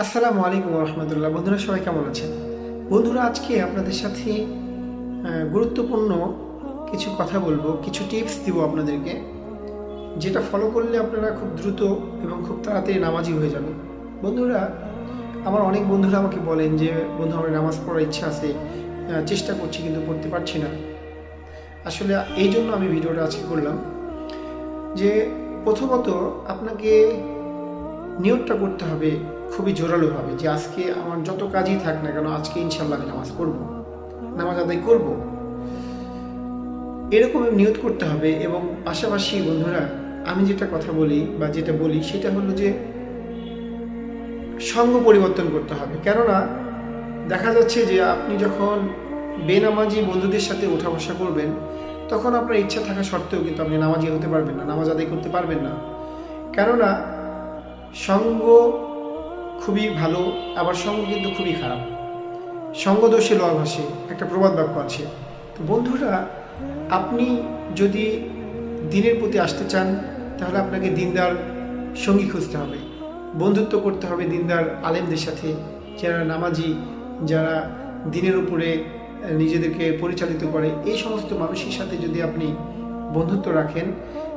আসসালামু আলাইকুম রহমতুল্লাহ। বন্ধুরা সবাই কেমন আছেন? বন্ধুরা আজকে আপনাদের সাথে গুরুত্বপূর্ণ কিছু কথা বলবো, কিছু টিপস দিব আপনাদেরকে, যেটা ফলো করলে আপনারা খুব দ্রুত এবং খুব তাড়াতাড়ি নামাজি হয়ে যাবেন। বন্ধুরা, আমার অনেক বন্ধুরা আমাকে বলেন যে বন্ধু আমার নামাজ পড়ার ইচ্ছা আছে, চেষ্টা করছি কিন্তু পড়তে পারছি না। আসলে এই জন্য আমি ভিডিওটা আজকে করলাম যে প্রথমত আপনাকে নিয়তটা করতে হবে খুবই জোরালোভাবে যে আজকে আমার যত কাজই থাক না কেন, আজকে ইনশাল্লাহ আমি নামাজ পড়ব, নামাজ আদায় করব, এরকম নিয়ত করতে হবে। এবং পাশাপাশি বন্ধুরা, আমি যেটা কথা বলি বা যেটা বলি সেটা হলো যে সঙ্গ পরিবর্তন করতে হবে। কেননা দেখা যাচ্ছে যে আপনি যখন বেনামাজি বন্ধুদের সাথে ওঠা বসা করবেন, তখন আপনার ইচ্ছা থাকা সত্ত্বেও কিন্তু আপনি নামাজি হতে পারবেন না, নামাজ আদায় করতে পারবেন না। কেননা সঙ্গ খুবই ভালো, আবার সঙ্গ কিন্তু খুবই খারাপ। সঙ্গদোষে লয় ভাসে, একটা প্রবাদ বাক্য আছে। তো বন্ধুরা, আপনি যদি দিনের প্রতি আসতে চান, তাহলে আপনাকে দিনদার সঙ্গী খুঁজতে হবে, বন্ধুত্ব করতে হবে দিনদার আলেমদের সাথে, যারা নামাজি, যারা দিনের উপরে নিজেদেরকে পরিচালিত করে। এই সমস্ত মানুষের সাথে যদি আপনি বন্ধুত্ব রাখেন,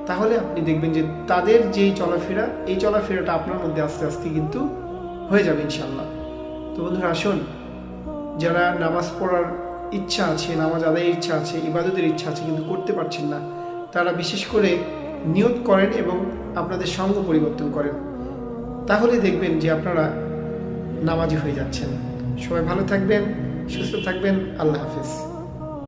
তাহলে আপনি দেখবেন যে তাদের যেই চলাফেরা, এই চলাফেরাটা আপনার মধ্যে আস্তে আস্তে কিন্তু হয়ে যাবে ইনশাল্লাহ। তো বন্ধুরা আসুন, যারা নামাজ পড়ার ইচ্ছা আছে, নামাজ আদায়ের ইচ্ছা আছে, ইবাদতের ইচ্ছা আছে কিন্তু করতে পারছেন না, তারা বিশেষ করে নিয়ত করেন এবং আপনাদের সঙ্গ পরিবর্তন করেন। তাহলে দেখবেন যে আপনারা নামাজি হয়ে যাচ্ছেন। সবাই ভালো থাকবেন, সুস্থ থাকবেন। আল্লাহ হাফেজ।